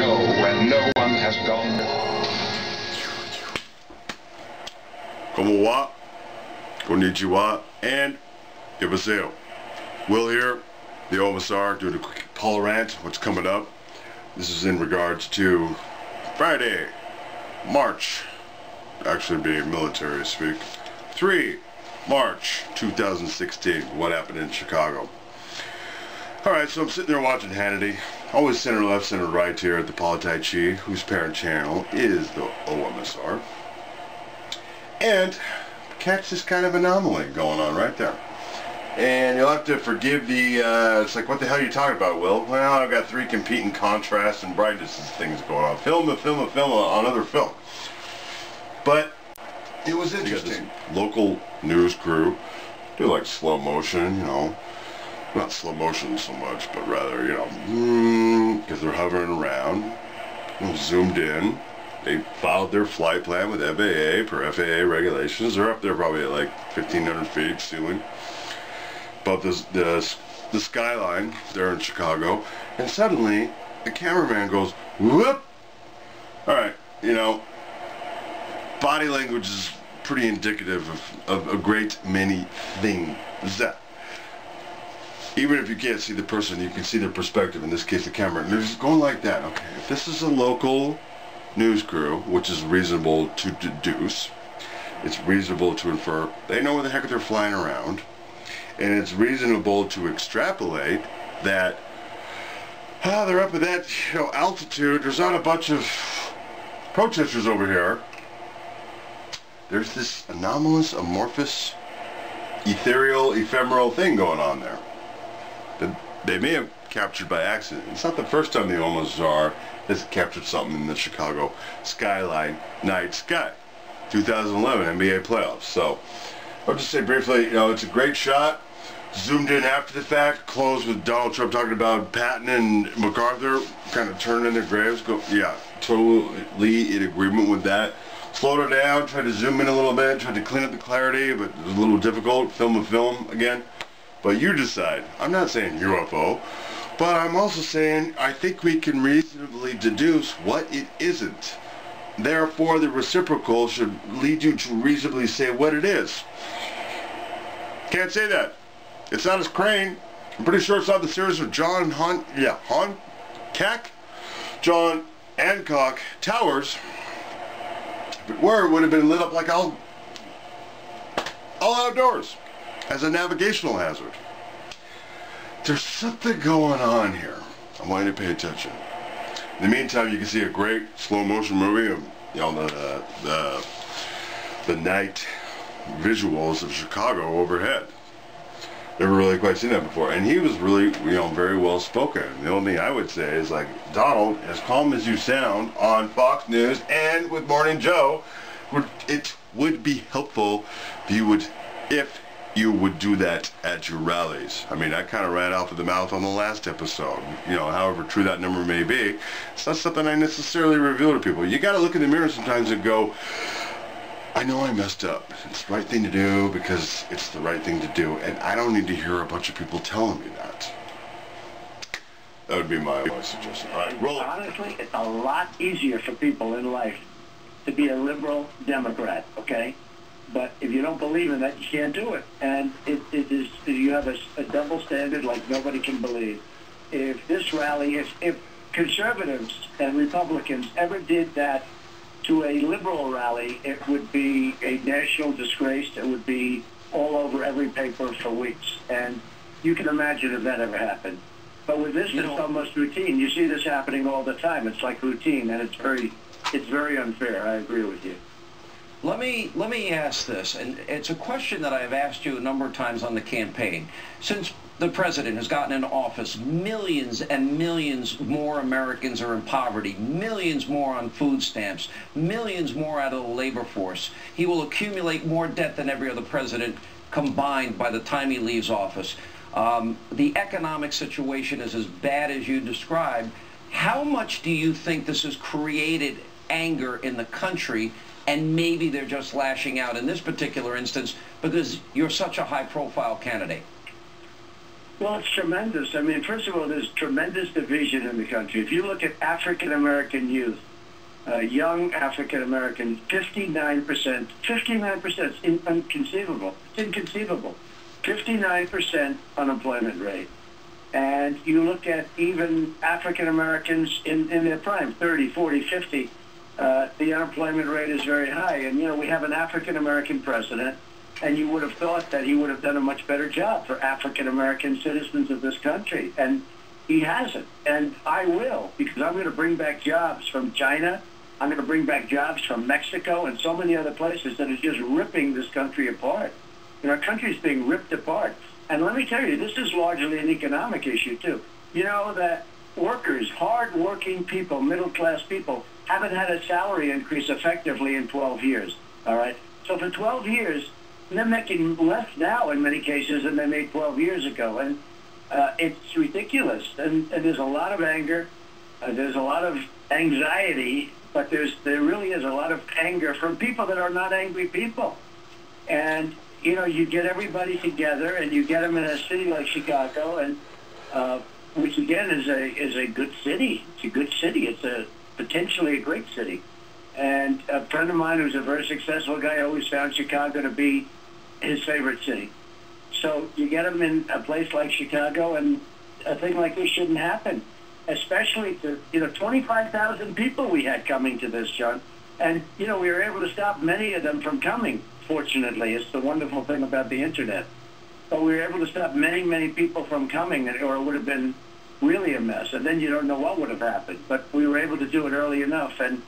go when no one has gone. Konnichiwa, konnichiwa, and Ibaseo. Will here, the OMSR, doing a quick tolerant. What's coming up? This is in regards to Friday, March, actually being military speak, 3 March 2016. What happened in Chicago? Alright, so I'm sitting there watching Hannity, always center left, center right here at the POLIT'AI CHI, whose parent channel is the OMSR. And catch this kind of anomaly going on right there. And you'll have to forgive the, it's like, what the hell are you talking about, Will? Well, I've got 3 competing contrasts and brightnesses things going on. Film on other film. But it was interesting. Local news crew do like slow motion, you know. Not slow motion so much, but rather, you know, because they're hovering around, you know, zoomed in. They followed their flight plan with FAA per FAA regulations. They're up there probably at like 1,500 feet ceiling above the Skyline there in Chicago. And suddenly, the cameraman goes, whoop! Alright, you know, body language is pretty indicative of a great many things. Even if you can't see the person, you can see their perspective, in this case the camera. And they're just going like that. Okay, if this is a local news crew, which is reasonable to deduce, it's reasonable to infer, they know where the heck they're flying around, and it's reasonable to extrapolate that they're up at that, you know, altitude. There's not a bunch of protesters over here. There's this anomalous, amorphous, ethereal, ephemeral thing going on there that they may have captured by accident. It's not the first time the OMSR has captured something in the Chicago Skyline night sky. 2011 NBA playoffs. So I'll just say briefly, you know, it's a great shot. Zoomed in after the fact, closed with Donald Trump talking about Patton and MacArthur kind of turning in their graves. Go, yeah, totally in agreement with that. Slowed it down, tried to zoom in a little bit, tried to clean up the clarity, but it was a little difficult. Film again. But you decide. I'm not saying UFO, but I'm also saying I think we can reasonably deduce what it isn't. Therefore, the reciprocal should lead you to reasonably say what it is. Can't say that. It's not as Crane. I'm pretty sure it's not the series with John Hancock Towers. If it were, it would have been lit up like all outdoors as a navigational hazard. There's something going on here. I want you to pay attention. In the meantime, you can see a great slow motion movie of, you know, the night visuals of Chicago overhead. Never really quite seen that before. And he was really, you know, very well spoken. The only thing I would say is, like, Donald, as calm as you sound on Fox News and with Morning Joe, it would be helpful if you would do that at your rallies. I mean, I kind of ran off of the mouth on the last episode. You know, however true that number may be, it's not something I necessarily reveal to people. You got to look in the mirror sometimes and go, I know I messed up. It's the right thing to do because it's the right thing to do, and I don't need to hear a bunch of people telling me that. That would be my suggestion. All right, roll it. Honestly, it's a lot easier for people in life to be a liberal Democrat, okay? But if you don't believe in that, you can't do it. And you have a double standard like nobody can believe. If this rally, if conservatives and Republicans ever did that to a liberal rally, it would be a national disgrace. It would be all over every paper for weeks. And you can imagine if that ever happened. But with this, it's almost routine. You see this happening all the time. It's like routine, and it's very unfair. I agree with you. Let me ask this, and it's a question that I've asked you a number of times on the campaign. Since the president has gotten into office, millions and millions more Americans are in poverty, millions more on food stamps, millions more out of the labor force. He will accumulate more debt than every other president combined by the time he leaves office. The economic situation is as bad as you described. How much do you think this has created anger in the country? And maybe they're just lashing out in this particular instance because you're such a high-profile candidate. Well, it's tremendous. I mean, first of all, there's tremendous division in the country. If you look at African-American youth, young African-American, 59%, 59%, it's inconceivable. It's inconceivable. 59% unemployment rate. And you look at even African-Americans in their prime, 30, 40, 50, the unemployment rate is very high. And, you know, we have an African-American president, and you would have thought that he would have done a much better job for African-American citizens of this country. And he hasn't. And I will, because I'm going to bring back jobs from China. I'm going to bring back jobs from Mexico and so many other places that are just ripping this country apart. And our country's being ripped apart. And let me tell you, this is largely an economic issue, too. You know that workers, hard-working people, middle-class people, haven't had a salary increase effectively in 12 years, all right? So for 12 years, they're making less now in many cases than they made 12 years ago. And it's ridiculous. And there's a lot of anger. There's a lot of anxiety. But there really is a lot of anger from people that are not angry people. And, you know, you get everybody together and you get them in a city like Chicago, and which, again, is a good city. It's a good city. It's potentially a great city. And a friend of mine who's a very successful guy always found Chicago to be his favorite city. So you get them in a place like Chicago, and a thing like this shouldn't happen, especially to, you know, 25,000 people we had coming to this, John. And, you know, we were able to stop many of them from coming, fortunately. It's the wonderful thing about the Internet. But we were able to stop many, many people from coming, or it would have been really a mess. And then you don't know what would have happened. But we were able to do it early enough. And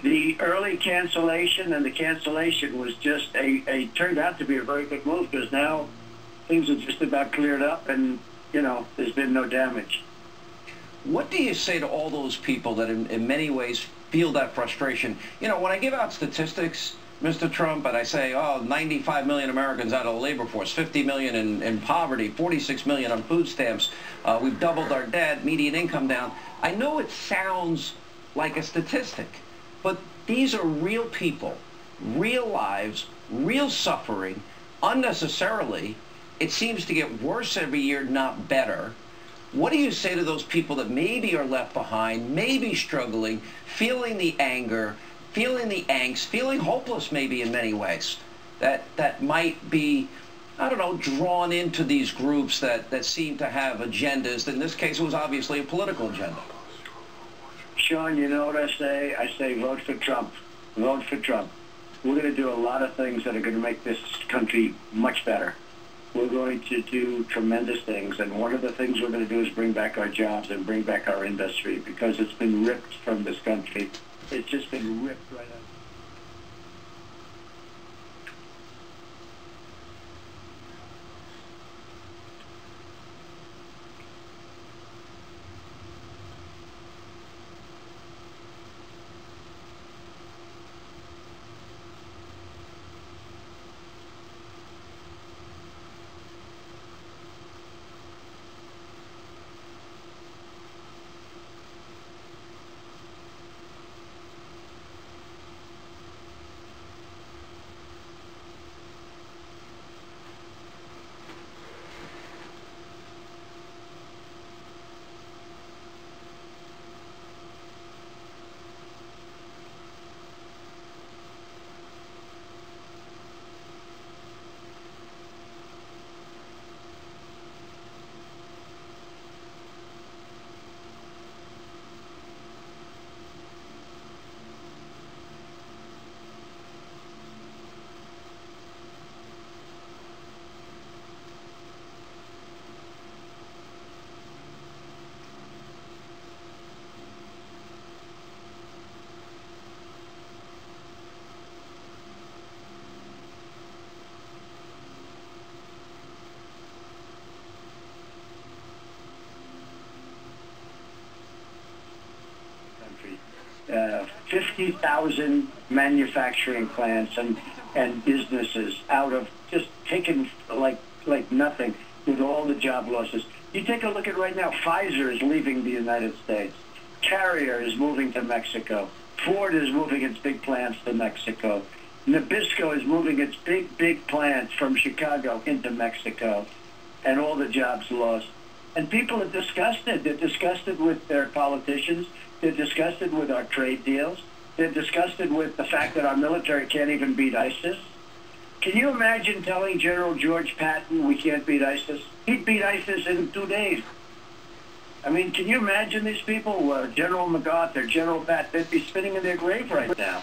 the early cancellation and the cancellation was just turned out to be a very good move, because now things are just about cleared up and, you know, there's been no damage. What do you say to all those people that in many ways feel that frustration? You know, when I give out statistics, Mr. Trump, and I say, oh, 95 million Americans out of the labor force, 50 million in poverty, 46 million on food stamps, we've doubled our debt, median income down. I know it sounds like a statistic, but these are real people, real lives, real suffering, unnecessarily. It seems to get worse every year, not better. What do you say to those people that maybe are left behind, maybe struggling, feeling the anger, feeling the angst, feeling hopeless maybe in many ways, that might be, I don't know, drawn into these groups that seem to have agendas? In this case, it was obviously a political agenda. Sean, you know what I say? I say vote for Trump. Vote for Trump. We're going to do a lot of things that are going to make this country much better. We're going to do tremendous things, and one of the things we're going to do is bring back our jobs and bring back our industry, because it's been ripped from this country. It's just been ripped right out. country. 50,000 manufacturing plants and businesses out of just taken like nothing with all the job losses. You take a look at right now, Pfizer is leaving the United States. Carrier is moving to Mexico. Ford is moving its big plants to Mexico. Nabisco is moving its big plants from Chicago into Mexico. and all the jobs lost. And people are disgusted. They're disgusted with their politicians. They're disgusted with our trade deals. They're disgusted with the fact that our military can't even beat ISIS. Can you imagine telling General George Patton we can't beat ISIS? He'd beat ISIS in 2 days. I mean, can you imagine these people? General MacArthur, General Patton, they'd be spinning in their grave right now.